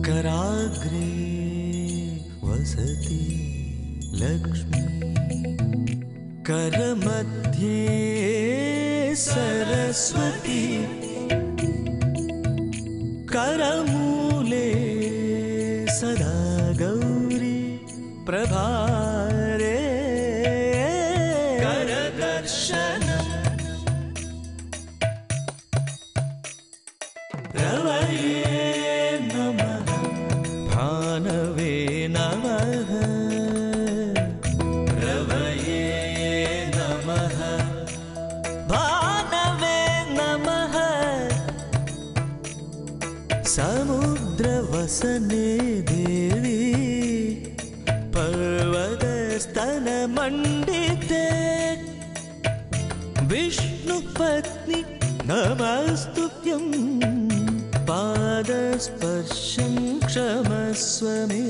कराग्रे वसति लक्ष्मी करमध्ये सरस्वती करमूले सदा गौरी प्रभारे करदर्शनम् रवये नमः भानवे नमः रवये नमः भानवे नमः समुद्रवसने देवी पर्वतस्तनमण्डिते विष्णुपत्नी नमस्तुभ्यं पादस्पर्शं क्षमस्व मे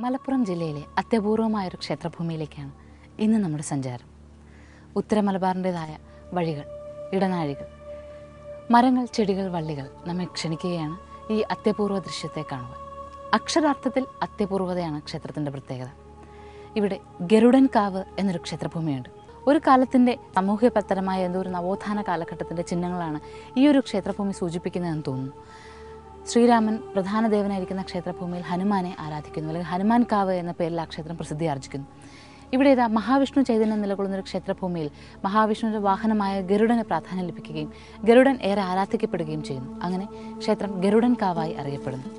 മലപ്പുറം ജില്ലയിലെ അത്യപൂർവമായൊരു ക്ഷേത്രഭൂമിയിലേക്കാണ് ഇന്ന് നമ്മുടെ സഞ്ചാരം. ഉത്തര മലബാറിൻ്റെതായ വഴികൾ, ഇടനാഴികൾ, മരങ്ങൾ, ചെടികൾ, വള്ളികൾ നമ്മെ ക്ഷണിക്കുകയാണ് ഈ അത്യപൂർവ ദൃശ്യത്തെ കാണുവാൻ. അക്ഷരാർത്ഥത്തിൽ അത്യപൂർവതയാണ് ക്ഷേത്രത്തിൻ്റെ പ്രത്യേകത. ഇവിടെ ഗരുഡൻ കാവ് എന്നൊരു ക്ഷേത്രഭൂമിയുണ്ട്. ഒരു കാലത്തിൻ്റെ സാമൂഹ്യപരമായ എന്തോ ഒരു നവോത്ഥാന കാലഘട്ടത്തിൻ്റെ ചിഹ്നങ്ങളാണ് ഈ ഒരു ക്ഷേത്രഭൂമി സൂചിപ്പിക്കുന്നതെന്ന് തോന്നുന്നു. ശ്രീരാമൻ പ്രധാന ദേവനായിരിക്കുന്ന ക്ഷേത്രഭൂമിയിൽ ഹനുമാനെ ആരാധിക്കുന്നു, അല്ലെങ്കിൽ ഹനുമാൻ കാവ് എന്ന പേരിൽ ആ ക്ഷേത്രം പ്രസിദ്ധി ആർജിക്കുന്നു. ഇവിടെ ഇതാ മഹാവിഷ്ണു ചൈതന്യം നിലകൊള്ളുന്നൊരു ക്ഷേത്രഭൂമിയിൽ മഹാവിഷ്ണുവിൻ്റെ വാഹനമായ ഗരുഡന് പ്രാധാന്യം ലഭിക്കുകയും ഗരുഡൻ ഏറെ ആരാധിക്കപ്പെടുകയും ചെയ്യുന്നു. അങ്ങനെ ക്ഷേത്രം ഗരുഡൻ കാവായി അറിയപ്പെടുന്നു.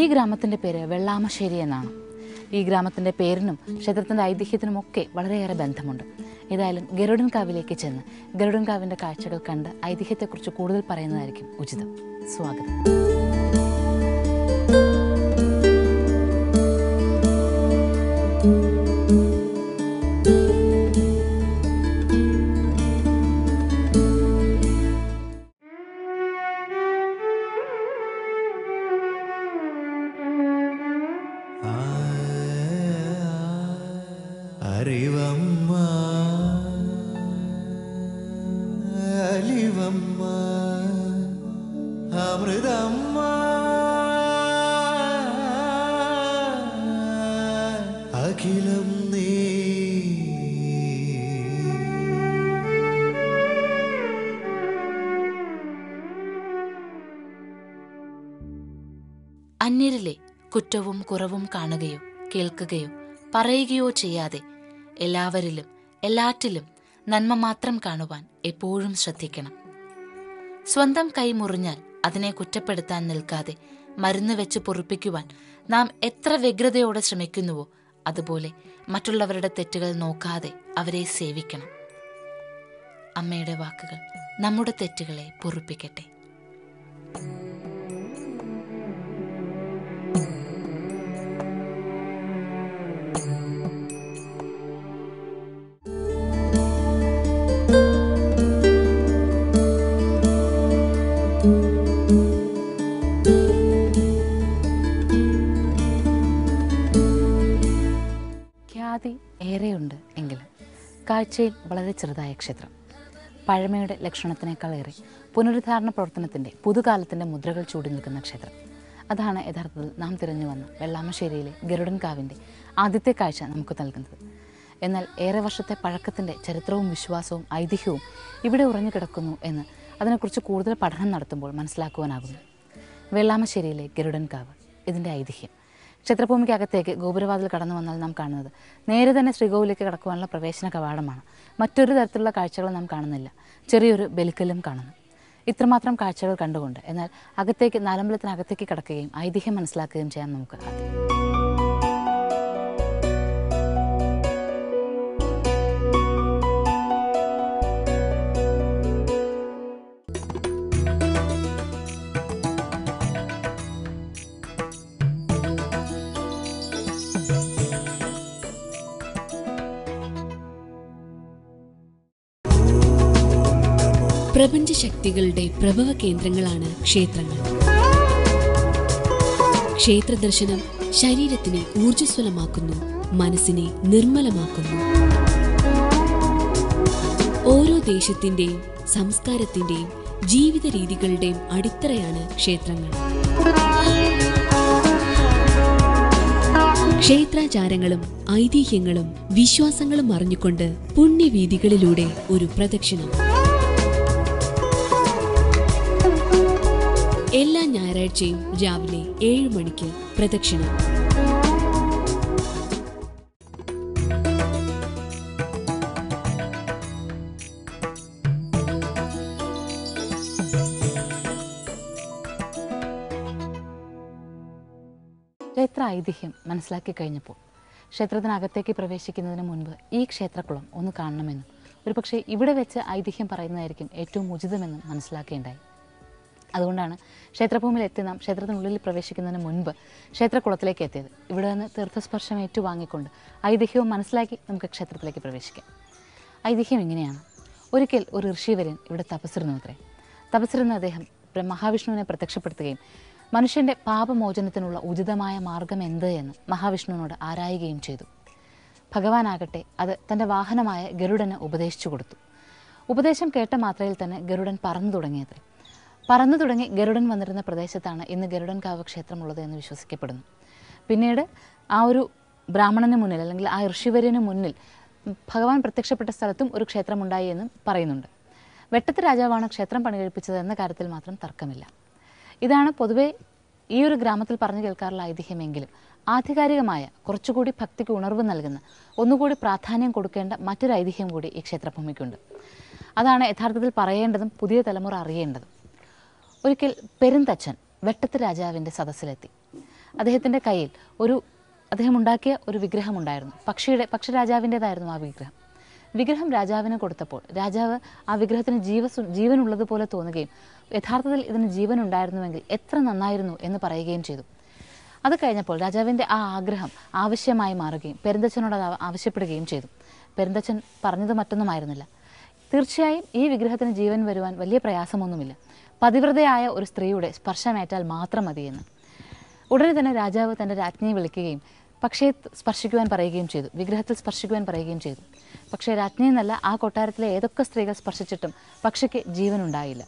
ഈ ഗ്രാമത്തിൻ്റെ പേര് വെള്ളാമശ്ശേരി എന്നാണ്. ഈ ഗ്രാമത്തിൻ്റെ പേരിനും ക്ഷേത്രത്തിൻ്റെ ഐതിഹ്യത്തിനുമൊക്കെ വളരെയേറെ ബന്ധമുണ്ട്. ഏതായാലും ഗരുഡൻ കാവിലേക്ക് ചെന്ന് ഗരുഡൻ കാവിൻ്റെ കാഴ്ചകൾ കണ്ട് ഐതിഹ്യത്തെക്കുറിച്ച് കൂടുതൽ പറയുന്നതായിരിക്കും ഉചിതം. സ്വാഗതം. അറിവമ്മ അലിവമ്മ അമൃതമ്മ അഖിലം നീ അന്യരിലെ കുറ്റവും കുറവും കാണുകയോ കേൾക്കുകയോ പറയുകയോ ചെയ്യാതെ എല്ലാവരിലും എല്ലാറ്റിലും നന്മ മാത്രം കാണുവാൻ എപ്പോഴും ശ്രദ്ധിക്കണം. സ്വന്തം കൈ മുറിഞ്ഞാൽ അതിനെ കുറ്റപ്പെടുത്താൻ നിൽക്കാതെ മരുന്ന് വെച്ച് പൊറുപ്പിക്കുവാൻ നാം എത്ര വ്യഗ്രതയോടെ ശ്രമിക്കുന്നുവോ അതുപോലെ മറ്റുള്ളവരുടെ തെറ്റുകൾ നോക്കാതെ അവരെ സേവിക്കണം. അമ്മയുടെ വാക്കുകൾ നമ്മുടെ തെറ്റുകളെ പൊറുപ്പിക്കട്ടെ. ഖ്യാതി ഏറെയുണ്ട് എങ്കിലും കാഴ്ചയിൽ വളരെ ചെറുതായ ക്ഷേത്രം. പഴമയുടെ ലക്ഷണത്തിനേക്കാളേറെ പുനരുദ്ധാരണ പ്രവർത്തനത്തിൻ്റെ പുതുകാലത്തിൻ്റെ മുദ്രകൾ ചൂടി നിൽക്കുന്ന ക്ഷേത്രം. അതാണ് യഥാർത്ഥത്തിൽ നാം തിരഞ്ഞു വന്ന വെള്ളാമശ്ശേരിയിലെ ഗരുഡൻ കാവിൻ്റെ ആദ്യത്തെ കാഴ്ച നമുക്ക് നൽകുന്നത്. എന്നാൽ ഏറെ വർഷത്തെ പഴക്കത്തിൻ്റെ ചരിത്രവും വിശ്വാസവും ഐതിഹ്യവും ഇവിടെ ഉറഞ്ഞുകിടക്കുന്നു എന്ന് അതിനെക്കുറിച്ച് കൂടുതൽ പഠനം നടത്തുമ്പോൾ മനസ്സിലാക്കുവാനാകുന്നു. വെള്ളാമശ്ശേരിയിലെ ഗരുഡൻകാവ്, ഇതിൻ്റെ ഐതിഹ്യം. ക്ഷേത്രഭൂമിക്കകത്തേക്ക് ഗോപുരവാതിൽ കടന്നു വന്നാൽ നാം കാണുന്നത് നേരെ തന്നെ ശ്രീകോവിലേക്ക് കടക്കുവാനുള്ള പ്രവേശന കവാടമാണ്. മറ്റൊരു തരത്തിലുള്ള കാഴ്ചകൾ നാം കാണുന്നില്ല. ചെറിയൊരു ബലിക്കല്ലും കാണുന്നു. ഇത്രമാത്രം കാഴ്ചകൾ കണ്ടുകൊണ്ട് എന്നാൽ അകത്തേക്ക്, നാലമ്പലത്തിനകത്തേക്ക് കടക്കുകയും ഐതിഹ്യം മനസ്സിലാക്കുകയും ചെയ്യാൻ നമുക്ക് ആദ്യം. പ്രപഞ്ചശക്തികളുടെ പ്രഭവ കേന്ദ്രങ്ങളാണ് ക്ഷേത്രങ്ങൾ. ക്ഷേത്രദർശനം ശരീരത്തിനെ ഊർജ്ജസ്വലമാക്കുന്നു, മനസ്സിനെ നിർമ്മലമാക്കുന്നു. ഓരോ ദേശത്തിന്റെയും സംസ്കാരത്തിന്റെയും ജീവിത രീതികളുടെയും അടിത്തറയാണ് ക്ഷേത്രങ്ങൾ. ക്ഷേത്രാചാരങ്ങളും ഐതിഹ്യങ്ങളും വിശ്വാസങ്ങളും അറിഞ്ഞുകൊണ്ട് പുണ്യവീഥികളിലൂടെ ഒരു പ്രദക്ഷിണം. എല്ലാ ഞായറാഴ്ചയും രാവിലെ 7 മണിക്ക് പ്രദക്ഷിണം. ക്ഷേത്ര ഐതിഹ്യം മനസ്സിലാക്കി കഴിഞ്ഞപ്പോൾ ക്ഷേത്രത്തിനകത്തേക്ക് പ്രവേശിക്കുന്നതിന് മുൻപ് ഈ ക്ഷേത്രക്കുളം ഒന്ന് കാണണമെന്നും ഒരുപക്ഷെ ഇവിടെ വെച്ച് ഐതിഹ്യം പറയുന്നതായിരിക്കും ഏറ്റവും ഉചിതമെന്നും മനസ്സിലാക്കേണ്ടായി. അതുകൊണ്ടാണ് ക്ഷേത്രഭൂമിയിൽ എത്തി നാം ക്ഷേത്രത്തിനുള്ളിൽ പ്രവേശിക്കുന്നതിന് മുൻപ് ക്ഷേത്രക്കുളത്തിലേക്ക് എത്തിയത്. ഇവിടെ നിന്ന് തീർത്ഥസ്പർശം ഏറ്റുവാങ്ങിക്കൊണ്ട് ഐതിഹ്യവും മനസ്സിലാക്കി നമുക്ക് ക്ഷേത്രത്തിലേക്ക് പ്രവേശിക്കാം. ഐതിഹ്യം ഇങ്ങനെയാണ്. ഒരിക്കൽ ഒരു ഋഷിവര്യൻ ഇവിടെ തപസ്സിരുന്നു അത്രേ. തപസ്സിരുന്ന അദ്ദേഹം മഹാവിഷ്ണുവിനെ പ്രത്യക്ഷപ്പെടുത്തുകയും മനുഷ്യൻ്റെ പാപമോചനത്തിനുള്ള ഉചിതമായ മാർഗം എന്ത് എന്ന് മഹാവിഷ്ണുവിനോട് ആരായുകയും ചെയ്തു. ഭഗവാനാകട്ടെ അത് തൻ്റെ വാഹനമായ ഗരുഡന് ഉപദേശിച്ചു കൊടുത്തു. ഉപദേശം കേട്ട മാത്രയിൽ തന്നെ ഗരുഡൻ പറന്നു തുടങ്ങിയത്രേ. പറന്നു തുടങ്ങി ഗരുഡൻ വന്നിരുന്ന പ്രദേശത്താണ് ഇന്ന് ഗരുഡൻകാവ് ക്ഷേത്രമുള്ളത് എന്ന് വിശ്വസിക്കപ്പെടുന്നു. പിന്നീട് ആ ഒരു ബ്രാഹ്മണന് മുന്നിൽ അല്ലെങ്കിൽ ആ ഋഷിവര്യന് മുന്നിൽ ഭഗവാൻ പ്രത്യക്ഷപ്പെട്ട സ്ഥലത്തും ഒരു ക്ഷേത്രമുണ്ടായി എന്നും പറയുന്നുണ്ട്. വെട്ടത്ത് രാജാവാണ് ക്ഷേത്രം പണികഴിപ്പിച്ചത് എന്ന കാര്യത്തിൽ മാത്രം തർക്കമില്ല. ഇതാണ് പൊതുവെ ഈ ഒരു ഗ്രാമത്തിൽ പറഞ്ഞു കേൾക്കാറുള്ള ഐതിഹ്യമെങ്കിലും ആധികാരികമായ കുറച്ചുകൂടി ഭക്തിക്ക് ഉണർവ് നൽകുന്ന ഒന്നുകൂടി പ്രാധാന്യം കൊടുക്കേണ്ട മറ്റൊരു ഐതിഹ്യം കൂടി ഈ ക്ഷേത്രഭൂമിക്കുണ്ട്. അതാണ് യഥാർത്ഥത്തിൽ പറയേണ്ടതും പുതിയ തലമുറ അറിയേണ്ടതും. ഒരിക്കൽ പെരുന്തച്ചൻ വെട്ടത്ത് രാജാവിൻ്റെ സദസ്സിലെത്തി. അദ്ദേഹത്തിൻ്റെ കയ്യിൽ അദ്ദേഹം ഉണ്ടാക്കിയ ഒരു വിഗ്രഹമുണ്ടായിരുന്നു. പക്ഷിരാജാവിൻ്റെതായിരുന്നു ആ വിഗ്രഹം. വിഗ്രഹം രാജാവിന് കൊടുത്തപ്പോൾ രാജാവ് ആ വിഗ്രഹത്തിന് ജീവനുള്ളതുപോലെ തോന്നുകയും യഥാർത്ഥത്തിൽ ഇതിന് ജീവൻ ഉണ്ടായിരുന്നുവെങ്കിൽ എത്ര നന്നായിരുന്നു എന്ന് പറയുകയും ചെയ്തു. അത് കഴിഞ്ഞപ്പോൾ രാജാവിൻ്റെ ആ ആഗ്രഹം ആവശ്യമായി മാറുകയും പെരുന്തച്ചനോട് അത് ആവശ്യപ്പെടുകയും ചെയ്തു. പെരുന്തച്ചൻ പറഞ്ഞത് മറ്റൊന്നുമായിരുന്നില്ല. തീർച്ചയായും ഈ വിഗ്രഹത്തിന് ജീവൻ വരുവാൻ വലിയ പ്രയാസമൊന്നുമില്ല. പതിവ്രതയായ ഒരു സ്ത്രീയുടെ സ്പർശമേറ്റാൽ മാത്രം മതിയെന്ന്. ഉടനെ തന്നെ രാജാവ് തൻ്റെ രാജ്ഞിയെ വിളിക്കുകയും പക്ഷിയെ സ്പർശിക്കുവാൻ പറയുകയും ചെയ്തു. വിഗ്രഹത്തിൽ സ്പർശിക്കുവാൻ പറയുകയും ചെയ്തു. പക്ഷേ രാജ്ഞിയെന്നല്ല, ആ കൊട്ടാരത്തിലെ ഏതൊക്കെ സ്ത്രീകൾ സ്പർശിച്ചിട്ടും പക്ഷിക്ക് ജീവനുണ്ടായില്ല.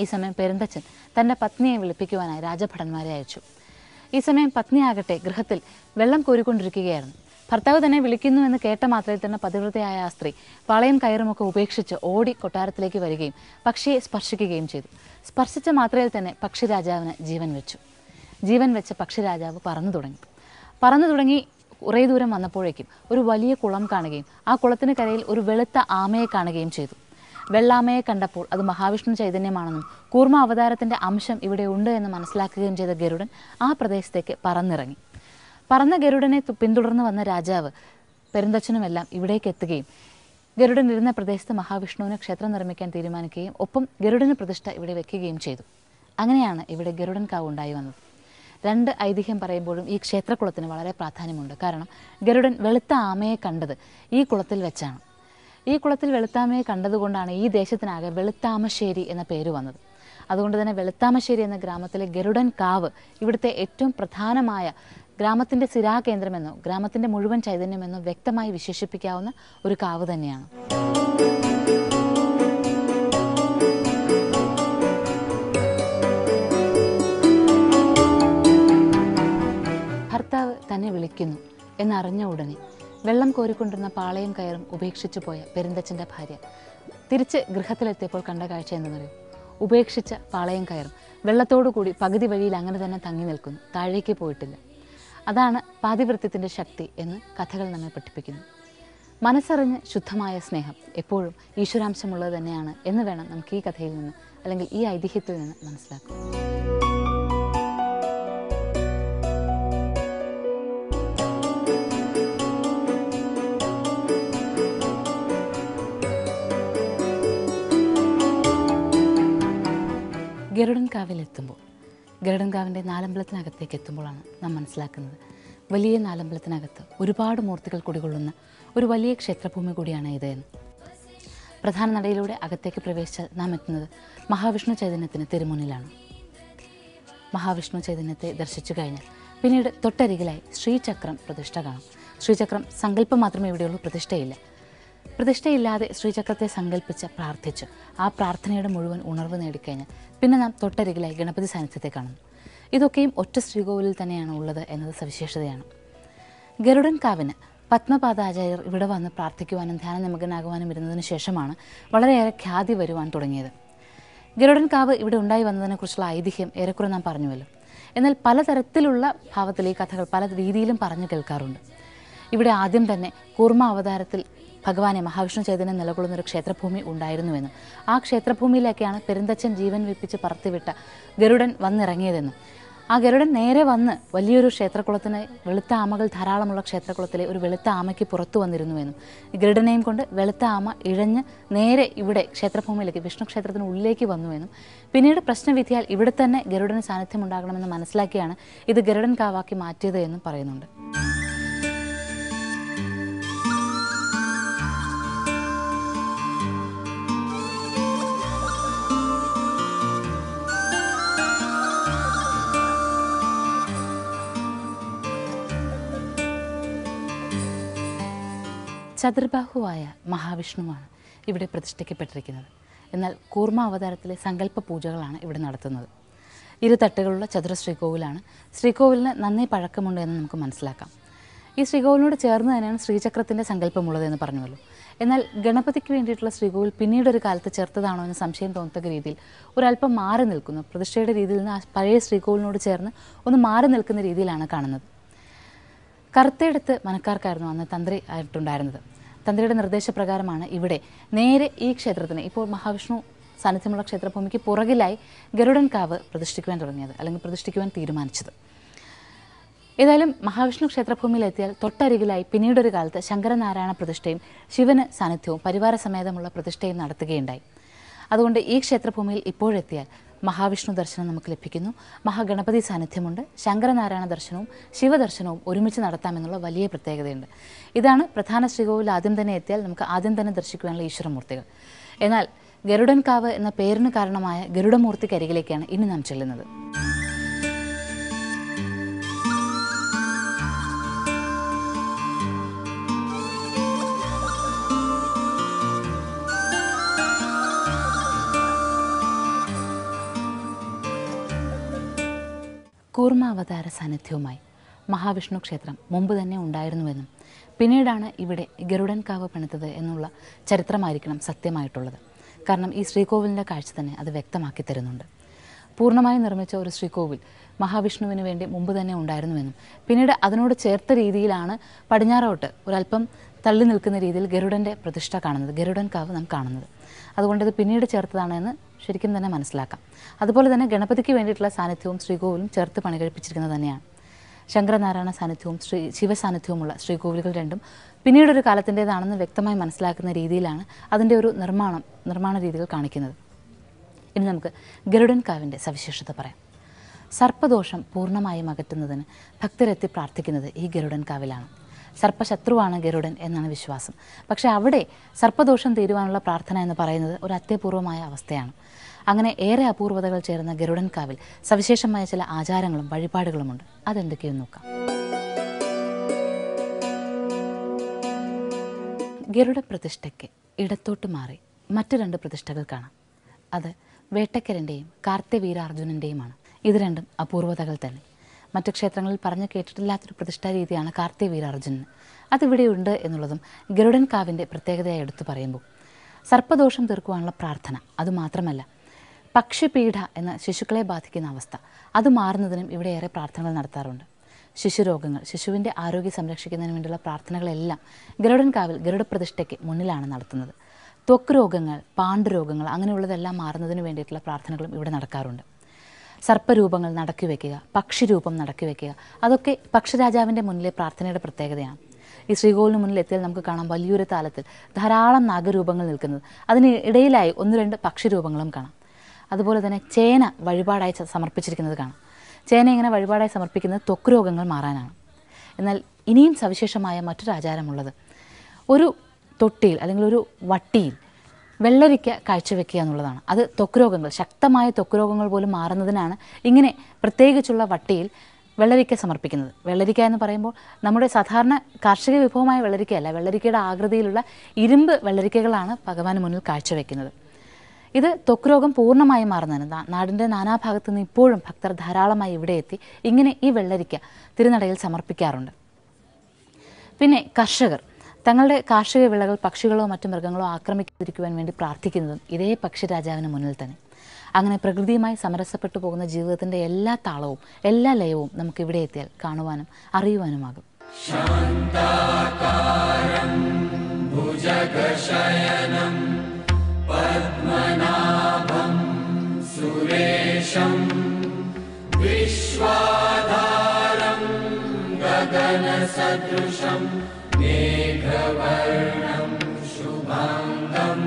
ഈ സമയം പെരുന്തച്ചൻ തൻ്റെ പത്നിയെ വിളിപ്പിക്കുവാനായി രാജഭടന്മാരെ അയച്ചു. ഈ സമയം പത്നിയാകട്ടെ ഗൃഹത്തിൽ വെള്ളം കോരിക്കൊണ്ടിരിക്കുകയായിരുന്നു. ഭർത്താവ് തന്നെ വിളിക്കുന്നു എന്ന് കേട്ട മാത്രയിൽ തന്നെ പതിവ്രതയായ ആ സ്ത്രീ വളയും കയറുമൊക്കെ ഉപേക്ഷിച്ച് ഓടി കൊട്ടാരത്തിലേക്ക് വരികയും പക്ഷിയെ സ്പർശിക്കുകയും ചെയ്തു. സ്പർശിച്ച മാത്രയിൽ തന്നെ പക്ഷിരാജാവിന് ജീവൻ വെച്ചു. ജീവൻ വെച്ച പക്ഷിരാജാവ് പറന്നു തുടങ്ങി കുറേ ദൂരം വന്നപ്പോഴേക്കും ഒരു വലിയ കുളം കാണുകയും ആ കുളത്തിന് കരയിൽ ഒരു വെളുത്ത ആമയെ കാണുകയും ചെയ്തു. വെള്ളാമയെ കണ്ടപ്പോൾ അത് മഹാവിഷ്ണു ചൈതന്യമാണെന്നും കൂർമ്മ അവതാരത്തിൻ്റെ അംശം ഇവിടെ ഉണ്ട് എന്ന് മനസ്സിലാക്കുകയും ചെയ്ത ഗരുഡൻ ആ പ്രദേശത്തേക്ക് പറന്നിറങ്ങി. പറന്ന ഗരുഡനെ പിന്തുടർന്ന് വന്ന രാജാവ് പെരുന്തച്ചനുമെല്ലാം ഇവിടേക്ക് എത്തുകയും ഗരുഡൻ ഇരുന്ന പ്രദേശത്ത് മഹാവിഷ്ണുവിന് ക്ഷേത്രം നിർമ്മിക്കാൻ തീരുമാനിക്കുകയും ഒപ്പം ഗരുഡന് പ്രതിഷ്ഠ ഇവിടെ വെക്കുകയും ചെയ്തു. അങ്ങനെയാണ് ഇവിടെ ഗരുഡൻകാവ് ഉണ്ടായി വന്നത്. 2 ഐതിഹ്യം പറയുമ്പോഴും ഈ ക്ഷേത്രക്കുളത്തിന് വളരെ പ്രാധാന്യമുണ്ട്. കാരണം ഗരുഡൻ വെളുത്ത ആമയെ കണ്ടത് ഈ കുളത്തിൽ വെച്ചാണ്. ഈ കുളത്തിൽ വെളുത്താമയെ കണ്ടതുകൊണ്ടാണ് ഈ ദേശത്തിനാകെ വെളുത്താമശ്ശേരി എന്ന പേര് വന്നത്. അതുകൊണ്ട് തന്നെ വെളുത്താമശ്ശേരി എന്ന ഗ്രാമത്തിലെ ഗരുഡൻ കാവ് ഇവിടുത്തെ ഏറ്റവും പ്രധാനമായ ഗ്രാമത്തിൻ്റെ സിരാകേന്ദ്രമെന്നോ ഗ്രാമത്തിൻ്റെ മുഴുവൻ ചൈതന്യമെന്നോ വ്യക്തമായി വിശേഷിപ്പിക്കാവുന്ന ഒരു കാവ് തന്നെയാണ്. ഭർത്താവ് തന്നെ വിളിക്കുന്നു എന്നറിഞ്ഞ ഉടനെ വെള്ളം കോരിക്കൊണ്ടിരുന്ന പാളയം കയറും ഉപേക്ഷിച്ചു പോയ പെരുന്തച്ഛൻ്റെ ഭാര്യ തിരിച്ച് ഗൃഹത്തിലെത്തിയപ്പോൾ കണ്ട കാഴ്ച എന്തെന്നറിയോ? ഉപേക്ഷിച്ച പാളയം കയറും വെള്ളത്തോടു കൂടി പകുതി വഴിയിൽ അങ്ങനെ തന്നെ തങ്ങി നിൽക്കുന്നു, താഴേക്ക് പോയിട്ടില്ല. അതാണ് പാതിവൃത്യത്തിൻ്റെ ശക്തി എന്ന് കഥകൾ നമ്മെ പഠിപ്പിക്കുന്നു. മനസ്സറിഞ്ഞ് ശുദ്ധമായ സ്നേഹം എപ്പോഴും ഈശ്വരാംശമുള്ളത് തന്നെയാണ് എന്ന് വേണം നമുക്ക് ഈ കഥയിൽ നിന്ന് അല്ലെങ്കിൽ ഈ ഐതിഹ്യത്തിൽ നിന്ന് മനസ്സിലാക്കാം. ഗരുഡൻകാവിലെത്തുമ്പോൾ, ഗരുഡൻകാവിൻ്റെ നാലമ്പലത്തിനകത്തേക്ക് എത്തുമ്പോഴാണ് നാം മനസ്സിലാക്കുന്നത് വലിയ നാലമ്പലത്തിനകത്ത് ഒരുപാട് മൂർത്തികൾ കുടികൊള്ളുന്ന ഒരു വലിയ ക്ഷേത്രഭൂമി കൂടിയാണ് ഇത് എന്ന്. പ്രധാന നടയിലൂടെ അകത്തേക്ക് പ്രവേശിച്ചാൽ നാം എത്തുന്നത് മഹാവിഷ്ണു ചൈതന്യത്തിന് തിരുമുന്നിലാണ്. മഹാവിഷ്ണു ചൈതന്യത്തെ ദർശിച്ചു കഴിഞ്ഞാൽ പിന്നീട് തൊട്ടരികിലായി ശ്രീചക്രം പ്രതിഷ്ഠ കാണും. ശ്രീചക്രം സങ്കല്പം മാത്രമേ ഇവിടെയുള്ളൂ, പ്രതിഷ്ഠയില്ല. പ്രതിഷ്ഠയില്ലാതെ ശ്രീചക്രത്തെ സങ്കല്പിച്ച് പ്രാർത്ഥിച്ച് ആ പ്രാർത്ഥനയുടെ മുഴുവൻ ഉണർവ് നേടിക്കഴിഞ്ഞാൽ പിന്നെ നാം തൊട്ടരികിലായി ഗണപതി സാന്നിധ്യത്തെ കാണുന്നു. ഇതൊക്കെയും ഒറ്റ ശ്രീകോവിലിൽ തന്നെയാണ് ഉള്ളത് എന്നത് സവിശേഷതയാണ്. ഗരുഡൻകാവിന് പത്മപാദാചാര്യർ ഇവിടെ വന്ന് പ്രാർത്ഥിക്കുവാനും ധ്യാന നിമഗ്നാകുവാനും ഇരുന്നതിന് ശേഷമാണ് വളരെയേറെ ഖ്യാതി വരുവാൻ തുടങ്ങിയത്. ഗരുഡൻകാവ് ഇവിടെ ഉണ്ടായി വന്നതിനെക്കുറിച്ചുള്ള ഐതിഹ്യം ഏറെക്കുറെ നാം പറഞ്ഞുവല്ലോ. എന്നാൽ പലതരത്തിലുള്ള ഭാവത്തിൽ ഈ കഥകൾ പല രീതിയിലും പറഞ്ഞു കേൾക്കാറുണ്ട്. ഇവിടെ ആദ്യം തന്നെ കൂർമ്മ അവതാരത്തിൽ ഭഗവാനെ മഹാവിഷ്ണു ചൈതന്യം നിലകൊള്ളുന്നൊരു ക്ഷേത്രഭൂമി ഉണ്ടായിരുന്നുവെന്നും ആ ക്ഷേത്രഭൂമിയിലേക്കാണ് പെരുന്തച്ഛൻ ജീവൻ വെപ്പിച്ച് പറത്തിവിട്ട ഗരുഡൻ വന്നിറങ്ങിയതെന്നും ആ ഗരുഡൻ നേരെ വന്ന് വലിയൊരു ക്ഷേത്രകുളത്തിന് വെളുത്ത ആമകൾ ധാരാളമുള്ള ക്ഷേത്രകുളത്തിലെ ഒരു വെളുത്ത ആമയ്ക്ക് പുറത്തു വന്നിരുന്നുവെന്നും ഗരുഡനെയും കൊണ്ട് വെളുത്ത ആമ ഇഴഞ്ഞ് നേരെ ഇവിടെ ക്ഷേത്രഭൂമിയിലേക്ക് വിഷ്ണു ക്ഷേത്രത്തിന് ഉള്ളിലേക്ക് വന്നുവെന്നും പിന്നീട് പ്രശ്നവിധിയാൽ ഇവിടെ തന്നെ ഗരുഡന് സാന്നിധ്യം ഉണ്ടാകണമെന്ന് മനസ്സിലാക്കിയാണ് ഇത് ഗരുഡൻ കാവാക്കി മാറ്റിയത് എന്നും പറയുന്നുണ്ട്. ചതുർബാഹുവായ മഹാവിഷ്ണുവാണ് ഇവിടെ പ്രതിഷ്ഠിക്കപ്പെട്ടിരിക്കുന്നത്. എന്നാൽ കൂർമ്മ അവതാരത്തിലെ സങ്കല്പ പൂജകളാണ് ഇവിടെ നടത്തുന്നത്. ഇരു തട്ടുകളുള്ള ചതുര ശ്രീകോവിലാണ്. ശ്രീകോവിലിന് നന്നേ പഴക്കമുണ്ട് എന്ന് നമുക്ക് മനസ്സിലാക്കാം. ഈ ശ്രീകോവിലിനോട് ചേർന്ന് തന്നെയാണ് ശ്രീചക്രത്തിൻ്റെ സങ്കല്പമുള്ളതെന്ന് പറഞ്ഞുവല്ലോ. എന്നാൽ ഗണപതിക്ക് വേണ്ടിയിട്ടുള്ള ശ്രീകോവിൽ പിന്നീടൊരു കാലത്ത് ചേർത്തതാണോ എന്ന് സംശയം തോന്നത്തക്ക രീതിയിൽ ഒരല്പം മാറി നിൽക്കുന്നു. പ്രതിഷ്ഠയുടെ രീതിയിൽ നിന്ന് ആ പഴയ ശ്രീകോവിലിനോട് ചേർന്ന് ഒന്ന് മാറി നിൽക്കുന്ന രീതിയിലാണ് കാണുന്നത്. കറുത്തെടുത്ത് മനക്കാർക്കായിരുന്നു അന്ന് തന്ത്രി ആയിട്ടുണ്ടായിരുന്നത്. തന്ത്രിയുടെ നിർദ്ദേശപ്രകാരമാണ് ഇവിടെ നേരെ ഈ ക്ഷേത്രത്തിന്, ഇപ്പോൾ മഹാവിഷ്ണു സാന്നിധ്യമുള്ള ക്ഷേത്രഭൂമിക്ക് പുറകിലായി ഗരുഡൻകാവ് പ്രതിഷ്ഠിക്കുവാൻ തുടങ്ങിയത് അല്ലെങ്കിൽ പ്രതിഷ്ഠിക്കുവാൻ തീരുമാനിച്ചത്. ഏതായാലും മഹാവിഷ്ണു ക്ഷേത്രഭൂമിയിലെത്തിയാൽ തൊട്ടരികിലായി പിന്നീടൊരു കാലത്ത് ശങ്കരനാരായണ പ്രതിഷ്ഠയും ശിവന് സാന്നിധ്യവും പരിവാര സമേതമുള്ള പ്രതിഷ്ഠയും നടത്തുകയുണ്ടായി. അതുകൊണ്ട് ഈ ക്ഷേത്രഭൂമിയിൽ ഇപ്പോഴെത്തിയാൽ മഹാവിഷ്ണു ദർശനം നമുക്ക് ലഭിക്കുന്നു, മഹാഗണപതി സാന്നിധ്യമുണ്ട്, ശങ്കരനാരായണ ദർശനവും ശിവദർശനവും ഒരുമിച്ച് നടത്താമെന്നുള്ള വലിയ പ്രത്യേകതയുണ്ട്. ഇതാണ് പ്രധാന ശ്രീകോവിൽ ആദ്യം തന്നെ എത്തിയാൽ നമുക്ക് ആദ്യം തന്നെ ദർശിക്കുവാനുള്ള ഈശ്വരമൂർത്തികൾ. എന്നാൽ ഗരുഡൻകാവ് എന്ന പേരിന് കാരണമായ ഗരുഡമൂർത്തിക്കരികിലേക്കാണ് ഇനി നാം ചെല്ലുന്നത്. കൂർമാവതാര സാന്നിധ്യവുമായി മഹാവിഷ്ണു ക്ഷേത്രം മുമ്പ് തന്നെ ഉണ്ടായിരുന്നുവെന്നും പിന്നീടാണ് ഇവിടെ ഗരുഡൻകാവ് പണിതത് എന്നുള്ള ചരിത്രമായിരിക്കണം സത്യമായിട്ടുള്ളത്. കാരണം ഈ ശ്രീകോവിലിൻ്റെ കാഴ്ച തന്നെ അത് വ്യക്തമാക്കി തരുന്നുണ്ട്. പൂർണ്ണമായി നിർമ്മിച്ച ഒരു ശ്രീകോവിൽ മഹാവിഷ്ണുവിന് വേണ്ടി മുമ്പ് തന്നെ ഉണ്ടായിരുന്നുവെന്നും പിന്നീട് അതിനോട് ചേർത്ത രീതിയിലാണ് പടിഞ്ഞാറോട്ട് ഒരല്പം തള്ളി നിൽക്കുന്ന രീതിയിൽ ഗരുഡൻ്റെ പ്രതിഷ്ഠ കാണുന്നത്, ഗരുഡൻകാവ് നാം കാണുന്നത്. അതുകൊണ്ട് ഇത് പിന്നീട് ചേർത്തതാണെന്ന് ശരിക്കും തന്നെ മനസ്സിലാക്കാം. അതുപോലെ തന്നെ ഗണപതിക്ക് വേണ്ടിയിട്ടുള്ള സാന്നിധ്യവും ശ്രീകോവിലും ചേർത്ത് പണി കഴിപ്പിച്ചിരിക്കുന്നത് തന്നെയാണ്. ശങ്കരനാരായണ സാന്നിധ്യവും ശിവസാന്നിധ്യവുമുള്ള ശ്രീകോവിലുകൾ രണ്ടും പിന്നീടൊരു കാലത്തിൻ്റേതാണെന്ന് വ്യക്തമായി മനസ്സിലാക്കുന്ന രീതിയിലാണ് അതിൻ്റെ ഒരു നിർമ്മാണ രീതികൾ കാണിക്കുന്നത്. ഇനി നമുക്ക് ഗരുഡൻകാവിൻ്റെ സവിശേഷത പറയാം. സർപ്പദോഷം പൂർണ്ണമായും അകറ്റുന്നതിന് ഭക്തരെത്തി പ്രാർത്ഥിക്കുന്നത് ഈ ഗരുഡൻകാവിലാണ്. സർപ്പശത്രുവാണ് ഗരുഡൻ എന്നാണ് വിശ്വാസം. പക്ഷേ അവിടെ സർപ്പദോഷം തീരുവാനുള്ള പ്രാർത്ഥന എന്ന് പറയുന്നത് ഒരു അത്യപൂർവമായ അവസ്ഥയാണ്. അങ്ങനെ ഏറെ അപൂർവതകൾ ചേർന്ന ഗരുഡൻകാവിൽ സവിശേഷമായ ചില ആചാരങ്ങളും വഴിപാടുകളുമുണ്ട്. അതെന്തൊക്കെയെന്ന് നോക്കാം. ഗരുഡ പ്രതിഷ്ഠയ്ക്ക് ഇടത്തോട്ട് മാറി മറ്റു രണ്ട് പ്രതിഷ്ഠകൾ കാണാം. അത് വേട്ടക്കരൻ്റെയും കാർത്തിവീരാർജുനൻ്റെയുമാണ്. ഇത് രണ്ടും അപൂർവതകൾ തന്നെ. മറ്റ് ക്ഷേത്രങ്ങളിൽ പറഞ്ഞു കേട്ടിട്ടില്ലാത്തൊരു പ്രതിഷ്ഠാ രീതിയാണ് കാർത്തികവീരാർജുനന്. അതിവിടെയുണ്ട് എന്നുള്ളതും ഗരുഡൻ കാവിൻ്റെ പ്രത്യേകതയായി എടുത്തു പറയുമ്പോൾ സർപ്പദോഷം തീർക്കുവാനുള്ള പ്രാർത്ഥന, അതുമാത്രമല്ല പക്ഷിപീഠ എന്ന ശിശുക്കളെ ബാധിക്കുന്ന അവസ്ഥ അത് മാറുന്നതിനും ഇവിടെ ഏറെ പ്രാർത്ഥനകൾ നടത്താറുണ്ട്. ശിശുരോഗങ്ങൾ, ശിശുവിൻ്റെ ആരോഗ്യം സംരക്ഷിക്കുന്നതിന് വേണ്ടിയുള്ള പ്രാർത്ഥനകളെല്ലാം ഗരുഡൻ കാവിൽ ഗരുഡപ്രതിഷ്ഠയ്ക്ക് മുന്നിലാണ് നടത്തുന്നത്. ത്വക്ക് രോഗങ്ങൾ, പാണ്ഡുരോഗങ്ങൾ അങ്ങനെയുള്ളതെല്ലാം മാറുന്നതിന് വേണ്ടിയിട്ടുള്ള പ്രാർത്ഥനകളും ഇവിടെ നടക്കാറുണ്ട്. സർപ്പരൂപങ്ങൾ നടക്കി വയ്ക്കുക, പക്ഷിരൂപം നടക്കി വയ്ക്കുക, അതൊക്കെ പക്ഷിരാജാവിൻ്റെ മുന്നിലെ പ്രാർത്ഥനയുടെ പ്രത്യേകതയാണ്. ഈ ശ്രീകോവിലിന് മുന്നിൽ എത്തിയാൽ നമുക്ക് കാണാം വലിയൊരു താലത്തിൽ ധാരാളം നാഗരൂപങ്ങൾ നിൽക്കുന്നത്. അതിന് ഇടയിലായി 1-2 പക്ഷിരൂപങ്ങളും കാണാം. അതുപോലെ തന്നെ ചേന വഴിപാടായി സമർപ്പിച്ചിരിക്കുന്നത് കാണാം. ചേന ഇങ്ങനെ വഴിപാടായി സമർപ്പിക്കുന്നത് ത്വക്ക് രോഗങ്ങൾ മാറാനാണ്. എന്നാൽ ഇനിയും സവിശേഷമായ മറ്റൊരു ആചാരമുള്ളത് ഒരു തൊട്ടിയിൽ അല്ലെങ്കിൽ ഒരു വട്ടിയിൽ വെള്ളരിക്ക കാഴ്ചവെക്കുക എന്നുള്ളതാണ്. അത് ത്വക്ക് രോഗങ്ങൾ, ശക്തമായ ത്വക്ക് രോഗങ്ങൾ പോലും മാറുന്നതിനാണ് ഇങ്ങനെ പ്രത്യേകിച്ചുള്ള വട്ടിയിൽ വെള്ളരിക്ക സമർപ്പിക്കുന്നത്. വെള്ളരിക്ക എന്ന് പറയുമ്പോൾ നമ്മുടെ സാധാരണ കാർഷിക വിഭവമായ വെള്ളരിക്കയല്ല, വെള്ളരിക്കയുടെ ആകൃതിയിലുള്ള ഇരുമ്പ് വെള്ളരിക്കകളാണ് ഭഗവാന് മുന്നിൽ കാഴ്ചവെക്കുന്നത്. ഇത് ത്വക്ക് രോഗം പൂർണ്ണമായും മാറുന്നതിന് നാടിൻ്റെ നാനാഭാഗത്തു നിന്ന് ഇപ്പോഴും ഭക്തർ ധാരാളമായി ഇവിടെ എത്തി ഇങ്ങനെ ഈ വെള്ളരിക്ക തിരുനടയിൽ സമർപ്പിക്കാറുണ്ട്. പിന്നെ കർഷകർ തങ്ങളുടെ കാർഷിക വിളകൾ പക്ഷികളോ മറ്റു മൃഗങ്ങളോ ആക്രമിക്കാതിരിക്കുവാൻ വേണ്ടി പ്രാർത്ഥിക്കുന്നതും ഇതേ പക്ഷിരാജാവിന് മുന്നിൽ തന്നെ. അങ്ങനെ പ്രകൃതിയുമായി സമരസപ്പെട്ടു പോകുന്ന ജീവിതത്തിൻ്റെ എല്ലാ താളവും എല്ലാ ലയവും നമുക്ക് ഇവിടെ എത്തിയാൽ കാണുവാനും അറിയുവാനുമാകും. പദ്മനാഭം സുരേശം വിശ്വാധാരം ഗഗനസദൃശം മേഘവർണം ശുഭാംഗം.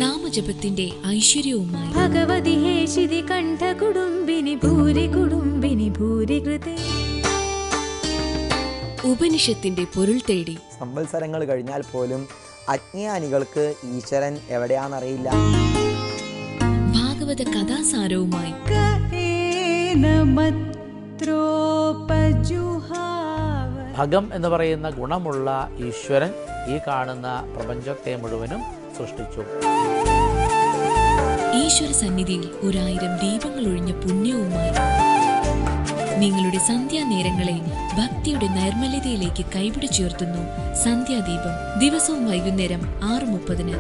നാമജപത്തിന്റെ ഐശ്വര്യവുമായി ഭഗവതി ഹേശിതി കണ്ഠ കുടുംബിനി ഭൂരി കുടുംബിനി ഭൂരി കൃതേ. ഉപനിഷത്തിന്റെ പൊരുൾ തേടി സംവത്സരങ്ങൾ കഴിഞ്ഞാൽ പോലും അജ്ഞാനികൾക്ക് ഈശ്വരൻ എവിടെയാണെന്നറിയില്ല. ഭാഗവത കഥാസാരവുമായി ഭഗം എന്ന് പറയുന്ന ഗുണമുള്ള ഈശ്വരൻ ഈ കാണുന്ന പ്രപഞ്ചത്തെ മുഴുവനും സൃഷ്ടിച്ചു. ഈശ്വര സന്നിധിയിൽ 1000 ദീപങ്ങൾ ഒഴിഞ്ഞ പുണ്യവുമായി നിങ്ങളുടെ സന്ധ്യാനേരങ്ങളെ ഭക്തിയുടെ നൈർമല്യതയിലേക്ക് കൈപിടിച്ചുയർത്തുന്നു സന്ധ്യാദീപം. ദിവസവും വൈകുന്നേരം 6:30.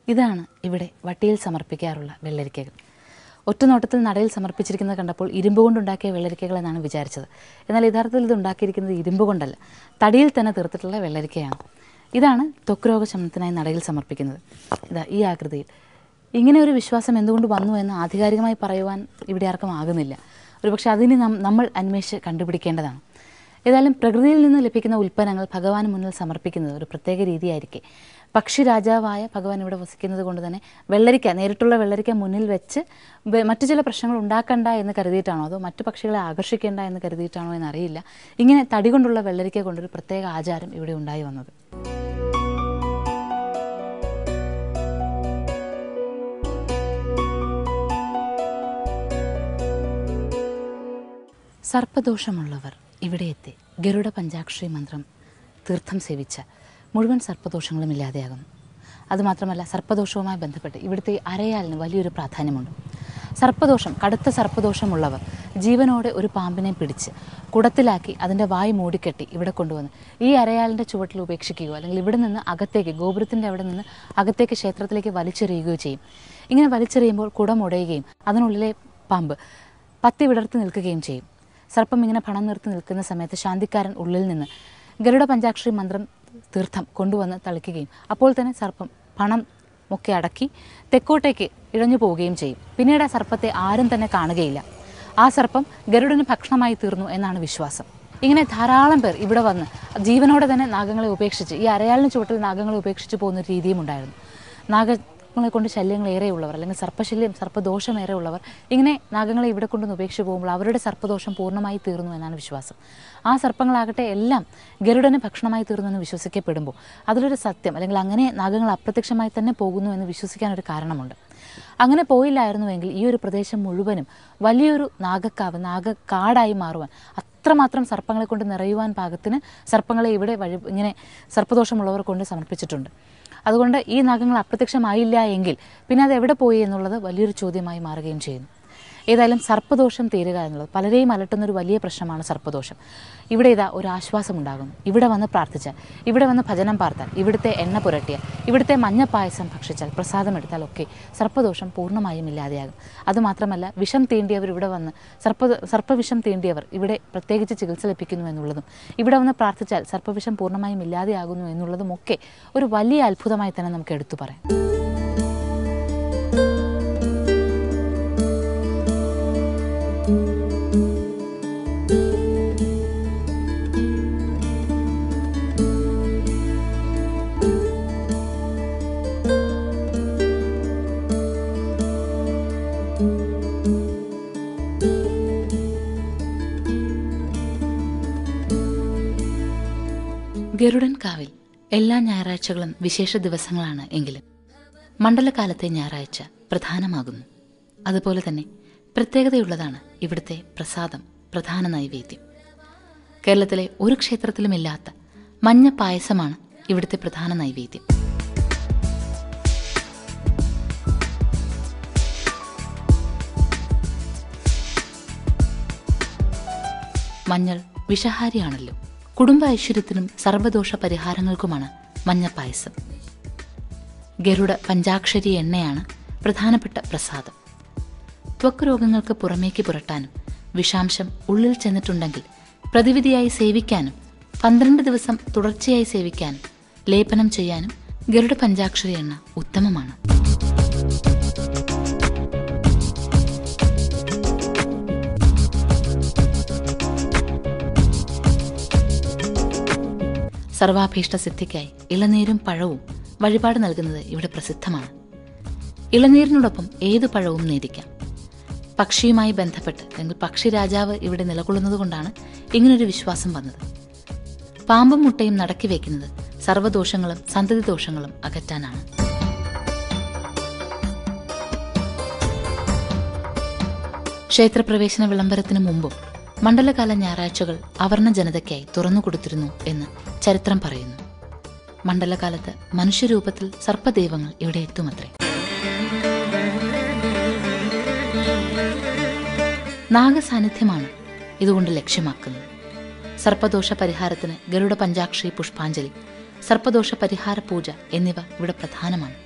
ഇതാണ് ഇവിടെ വട്ടിയിൽ സമർപ്പിക്കാറുള്ള വെള്ളരിക്കകൾ. ഒറ്റനോട്ടത്തിൽ നടയിൽ സമർപ്പിച്ചിരിക്കുന്നത് കണ്ടപ്പോൾ ഇരുമ്പ് കൊണ്ടുണ്ടാക്കിയ വെള്ളരിക്കകൾ എന്നാണ് വിചാരിച്ചത്. എന്നാൽ യഥാർത്ഥത്തിൽ ഇത് ഉണ്ടാക്കിയിരിക്കുന്നത് ഇരുമ്പ് കൊണ്ടല്ല, തടിയിൽ തന്നെ തീർത്തിട്ടുള്ള വെള്ളരിക്കയാണ്. ഇതാണ് ത്വക്ക് രോഗശമനത്തിനായി നടയിൽ സമർപ്പിക്കുന്നത്. ഇതാ ഈ ആകൃതിയിൽ. ഇങ്ങനെ ഒരു വിശ്വാസം എന്തുകൊണ്ട് വന്നു എന്ന് ആധികാരികമായി പറയുവാൻ ഇവിടെ ആർക്കും ആകുന്നില്ല. ഒരുപക്ഷെ അതിന് നമ്മൾ അന്വേഷിച്ച് കണ്ടുപിടിക്കേണ്ടതാണ്. ഏതായാലും പ്രകൃതിയിൽ നിന്ന് ലഭിക്കുന്ന ഉൽപ്പന്നങ്ങൾ ഭഗവാന് മുന്നിൽ സമർപ്പിക്കുന്നത് ഒരു പ്രത്യേക രീതിയായിരിക്കെ പക്ഷിരാജാവായ ഭഗവാൻ ഇവിടെ വസിക്കുന്നത് കൊണ്ട് തന്നെ നേരിട്ടുള്ള വെള്ളരിക്ക മുന്നിൽ വെച്ച് മറ്റു ചില പ്രശ്നങ്ങൾ ഉണ്ടാക്കണ്ട എന്ന് കരുതിയിട്ടാണോ അതോ മറ്റു പക്ഷികളെ ആകർഷിക്കേണ്ട എന്ന് കരുതിയിട്ടാണോ എന്നറിയില്ല, ഇങ്ങനെ തടി കൊണ്ടുള്ള വെള്ളരിക്ക കൊണ്ടൊരു പ്രത്യേക ആചാരം ഇവിടെ ഉണ്ടായി വന്നത്. സർപ്പദോഷമുള്ളവർ ഇവിടെ എത്തി ഗരുഡ പഞ്ചാക്ഷരി മന്ത്രം തീർത്ഥം സേവിച്ച മുഴുവൻ സർപ്പദോഷങ്ങളും ഇല്ലാതെയാകുന്നു. അതുമാത്രമല്ല, സർപ്പദോഷവുമായി ബന്ധപ്പെട്ട് ഇവിടുത്തെ അരയാലിന് വലിയൊരു പ്രാധാന്യമുണ്ട്. കടുത്ത സർപ്പദോഷമുള്ളവർ ജീവനോടെ ഒരു പാമ്പിനെ പിടിച്ച് കുടത്തിലാക്കി അതിൻ്റെ വായ് മൂടിക്കെട്ടി ഇവിടെ കൊണ്ടുവന്ന് ഈ അരയാലിൻ്റെ ചുവട്ടിൽ ഉപേക്ഷിക്കുകയോ അല്ലെങ്കിൽ ഇവിടെ നിന്ന് അകത്തേക്ക്, ഗോപുരത്തിൻ്റെ അവിടെ നിന്ന് അകത്തേക്ക് ക്ഷേത്രത്തിലേക്ക് വലിച്ചെറിയുകയോ ചെയ്യും. ഇങ്ങനെ വലിച്ചെറിയുമ്പോൾ കുടമുടയുകയും അതിനുള്ളിലെ പാമ്പ് പത്തി വിടർത്തി നിൽക്കുകയും ചെയ്യും. സർപ്പം ഇങ്ങനെ പണം നിർത്തി നിൽക്കുന്ന സമയത്ത് ശാന്തിക്കാരൻ ഉള്ളിൽ നിന്ന് ഗരുഡ പഞ്ചാക്ഷരി മന്ത്രം തീർത്ഥം കൊണ്ടുവന്ന് തളിക്കുകയും അപ്പോൾ തന്നെ സർപ്പം പണം ഒക്കെ അടക്കി തെക്കോട്ടേക്ക് ഇഴഞ്ഞു പോവുകയും ചെയ്യും. പിന്നീട് ആ സർപ്പത്തെ ആരും തന്നെ കാണുകയില്ല. ആ സർപ്പം ഗരുഡന് ഭക്ഷണമായി തീർന്നു എന്നാണ് വിശ്വാസം. ഇങ്ങനെ ധാരാളം പേർ ഇവിടെ വന്ന് ജീവനോടെ തന്നെ നാഗങ്ങളെ ഉപേക്ഷിച്ച് ഈ അരയാലിന് ചുവട്ടിൽ നാഗങ്ങളെ ഉപേക്ഷിച്ച് പോകുന്ന രീതിയും ഉണ്ടായിരുന്നു. സർപ്പങ്ങളെ കൊണ്ട് ശല്യങ്ങൾ ഏറെയുള്ളവർ അല്ലെങ്കിൽ സർപ്പശല്യം സർപ്പദോഷം ഏറെയുള്ളവർ ഇങ്ങനെ നാഗങ്ങളെ ഇവിടെ കൊണ്ടൊന്ന് ഉപേക്ഷിച്ച് പോകുമ്പോൾ അവരുടെ സർപ്പദോഷം പൂർണ്ണമായി തീർന്നു എന്നാണ് വിശ്വാസം. ആ സർപ്പങ്ങളാകട്ടെ എല്ലാം ഗരുഡന് ഭക്ഷണമായി തീർന്നു എന്ന് വിശ്വസിക്കപ്പെടുമ്പോൾ അതിലൊരു സത്യം, അല്ലെങ്കിൽ അങ്ങനെ നാഗങ്ങൾ അപ്രത്യക്ഷമായി തന്നെ പോകുന്നു എന്ന് വിശ്വസിക്കാനൊരു കാരണമുണ്ട്. അങ്ങനെ പോയില്ലായിരുന്നുവെങ്കിൽ ഈ ഒരു പ്രദേശം മുഴുവനും വലിയൊരു നാഗക്കാടായി മാറുവാൻ, അത്രമാത്രം സർപ്പങ്ങളെ കൊണ്ട് നിറയുവാൻ പാകത്തിന് സർപ്പങ്ങളെ ഇവിടെ ഇങ്ങനെ സർപ്പദോഷമുള്ളവർ കൊണ്ട് സമർപ്പിച്ചിട്ടുണ്ട്. അതുകൊണ്ട് ഈ നാഗങ്ങൾ അപ്രത്യക്ഷമായില്ല എങ്കിൽ പിന്നെ അത് എവിടെ പോയി എന്നുള്ളത് വലിയൊരു ചോദ്യമായി മാറുകയും ചെയ്യുന്നു. ഏതായാലും സർപ്പദോഷം തീരുക എന്നുള്ളത് പലരെയും അലട്ടുന്നൊരു വലിയ പ്രശ്നമാണ് സർപ്പദോഷം. ഇവിടെ ഇതാ ഒരു ആശ്വാസം ഉണ്ടാകുന്നു. ഇവിടെ വന്ന് പ്രാർത്ഥിച്ചാൽ, ഇവിടെ വന്ന് ഭജനം പാർത്താൽ, ഇവിടുത്തെ എണ്ണ പുരട്ടിയാൽ, ഇവിടുത്തെ മഞ്ഞപ്പായസം ഭക്ഷിച്ചാൽ, പ്രസാദം എടുത്താൽ ഒക്കെ സർപ്പദോഷം പൂർണ്ണമായും ഇല്ലാതെയാകും. അതുമാത്രമല്ല, വിഷം തീണ്ടിയവർ ഇവിടെ വന്ന് സർപ്പവിഷം തീണ്ടിയവർ ഇവിടെ പ്രത്യേകിച്ച് ചികിത്സ ലഭിക്കുന്നു എന്നുള്ളതും, ഇവിടെ വന്ന് പ്രാർത്ഥിച്ചാൽ സർപ്പവിഷം പൂർണ്ണമായും ഇല്ലാതെയാകുന്നു എന്നുള്ളതും ഒക്കെ ഒരു വലിയ അത്ഭുതമായി തന്നെ നമുക്ക് എടുത്തു പറയാം. ഗരുഡൻ കാവിൽ എല്ലാ ഞായറാഴ്ചകളും വിശേഷ ദിവസങ്ങളാണ് എങ്കിലും മണ്ഡലകാലത്തെ ഞായറാഴ്ച പ്രധാനമാകുന്നു. അതുപോലെ തന്നെ പ്രത്യേകതയുള്ളതാണ് ഇവിടുത്തെ പ്രസാദം, പ്രധാന നൈവേദ്യം. കേരളത്തിലെ ഒരു ക്ഷേത്രത്തിലുമില്ലാത്ത മഞ്ഞ പായസമാണ് ഇവിടുത്തെ പ്രധാന നൈവേദ്യം. മഞ്ഞൾ വിഷഹാരിയാണല്ലോ. കുടുംബ ഐശ്വര്യത്തിനും സർവ്വദോഷ പരിഹാരങ്ങൾക്കുമാണ് മഞ്ഞപ്പായസം. ഗരുഡ പഞ്ചാക്ഷരി എണ്ണയാണ് പ്രധാനപ്പെട്ട പ്രസാദം. ത്വക്ക് രോഗങ്ങൾക്ക് പുറമേക്ക് പുരട്ടാനും വിഷാംശം ഉള്ളിൽ ചെന്നിട്ടുണ്ടെങ്കിൽ പ്രതിവിധിയായി സേവിക്കാനും 12 ദിവസം തുടർച്ചയായി സേവിക്കാനും ലേപനം ചെയ്യാനും ഗരുഡ പഞ്ചാക്ഷരി എണ്ണ ഉത്തമമാണ്. സർവാഭീഷ്ട സിദ്ധിക്കായി ഇളനീരും പഴവും വഴിപാട് നൽകുന്നത് ഇവിടെ പ്രസിദ്ധമാണ്. ഇളനീരിനോടൊപ്പം ഏതു പഴവും നേദിക്കാം. പക്ഷിയുമായി ബന്ധപ്പെട്ട് അല്ലെങ്കിൽ പക്ഷി രാജാവ് ഇവിടെ നിലകൊള്ളുന്നത് കൊണ്ടാണ് ഇങ്ങനൊരു വിശ്വാസം വന്നത്. പാമ്പും മുട്ടയും നടക്കി വയ്ക്കുന്നത് സർവ്വദോഷങ്ങളും സന്തതി ദോഷങ്ങളും അകറ്റാനാണ്. ക്ഷേത്രപ്രവേശന വിളംബരത്തിന് മുമ്പും മണ്ഡലകാല ഞായറാഴ്ചകൾ അവർണ ജനതയ്ക്കായി തുറന്നുകൊടുത്തിരുന്നു എന്ന് ചരിത്രം പറയുന്നു. മണ്ഡലകാലത്ത് മനുഷ്യരൂപത്തിൽ സർപ്പദൈവങ്ങൾ ഇവിടെ എത്തുമത്രേ. നാഗസാന്നിധ്യമാണ് ഇതുകൊണ്ട് ലക്ഷ്യമാക്കുന്നത്. സർപ്പദോഷ പരിഹാരത്തിന് ഗരുഡ പഞ്ചാക്ഷരി പുഷ്പാഞ്ജലി, സർപ്പദോഷ പരിഹാര പൂജ എന്നിവ ഇവിടെ പ്രധാനമാണ്.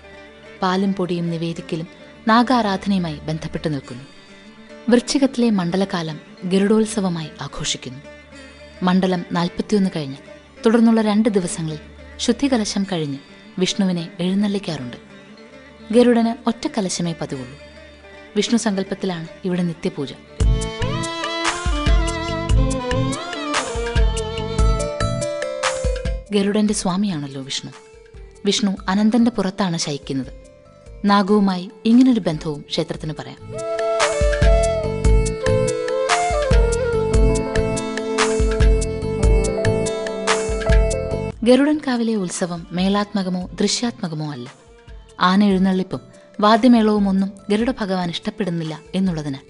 പാലും പൊടിയും നിവേദിക്കലും നാഗാരാധനയുമായി ബന്ധപ്പെട്ടു നിൽക്കുന്നു. വൃശ്ചികത്തിലെ മണ്ഡലകാലം ഗരുഡോത്സവമായി ആഘോഷിക്കുന്നു. മണ്ഡലം 41 കഴിഞ്ഞ് തുടർന്നുള്ള 2 ദിവസങ്ങളിൽ ശുദ്ധികലശം കഴിഞ്ഞ് വിഷ്ണുവിനെ എഴുന്നള്ളിക്കാറുണ്ട്. ഗരുഡന് ഒറ്റ കലശമേ പതിവുള്ളൂ. വിഷ്ണു സങ്കല്പത്തിലാണ് ഇവിടെ നിത്യപൂജ. ഗരുഡന്റെ സ്വാമിയാണല്ലോ വിഷ്ണു. വിഷ്ണു അനന്തന്റെ പുറത്താണ് ശയിക്കുന്നത്. നാഗവുമായി ഇങ്ങനൊരു ബന്ധവും ക്ഷേത്രത്തിന് പറയാം. ഗരുഡൻ കാവിലെ ഉത്സവം മേളാത്മകമോ ദൃശ്യാത്മകമോ അല്ല. ആന എഴുന്നള്ളിപ്പും വാദ്യമേളവും ഒന്നും ഗരുഡ ഭഗവാൻ ഇഷ്ടപ്പെടുന്നില്ല എന്നുള്ളതിന്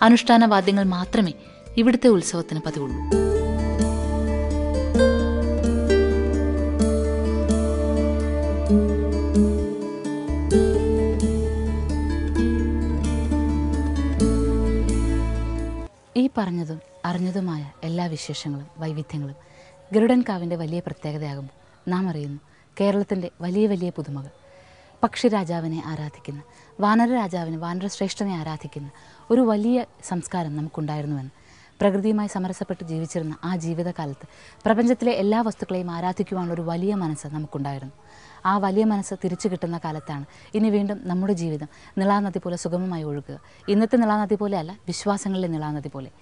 അനുഷ്ഠാന വാദ്യങ്ങൾ മാത്രമേ ഇവിടുത്തെ ഉത്സവത്തിന് പതിവുള്ളൂ. ഈ പറഞ്ഞതും അറിഞ്ഞതുമായ എല്ലാ വിശേഷങ്ങളും വൈവിധ്യങ്ങളും ഗരുഡൻ കാവിൻ്റെ വലിയ പ്രത്യേകതയാകുമ്പോൾ നാം അറിയുന്നു കേരളത്തിൻ്റെ വലിയ വലിയ പുതുമകൾ. പക്ഷിരാജാവിനെ ആരാധിക്കുന്ന, വാനരരാജാവിനെ, വാനരശ്രേഷ്ഠനെ ആരാധിക്കുന്ന ഒരു വലിയ സംസ്കാരം നമുക്കുണ്ടായിരുന്നുവെന്ന്, പ്രകൃതിയുമായി സമരസപ്പെട്ട് ജീവിച്ചിരുന്ന ആ ജീവിതകാലത്ത് പ്രപഞ്ചത്തിലെ എല്ലാ വസ്തുക്കളെയും ആരാധിക്കുവാനുള്ള ഒരു വലിയ മനസ്സ് നമുക്കുണ്ടായിരുന്നു. ആ വലിയ മനസ്സ് തിരിച്ചു കിട്ടുന്ന കാലത്താണ് ഇനി വീണ്ടും നമ്മുടെ ജീവിതം നിളാനദി പോലെ സുഗമമായി ഒഴുകുക. ഇന്നത്തെ നിളാനദി പോലെ അല്ല, വിശ്വാസങ്ങളിലെ നിളാനദി പോലെ.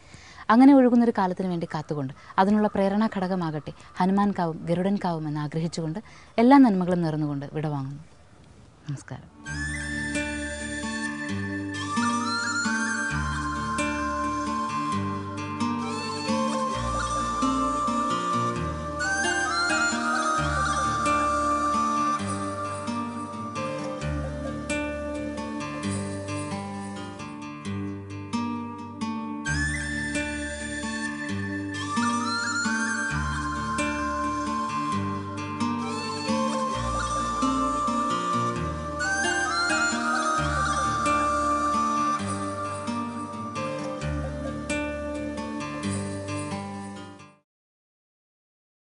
അങ്ങനെ ഒഴുകുന്നൊരു കാലത്തിന് വേണ്ടി കാത്തുകൊണ്ട് അതിനുള്ള പ്രേരണാ ഘടകമാകട്ടെ ഹനുമാൻ കാവും ഗരുഡൻ കാവും എന്ന് ആഗ്രഹിച്ചുകൊണ്ട് എല്ലാ നന്മകളും നേർന്നുകൊണ്ട് വിടവാങ്ങുന്നു. നമസ്കാരം.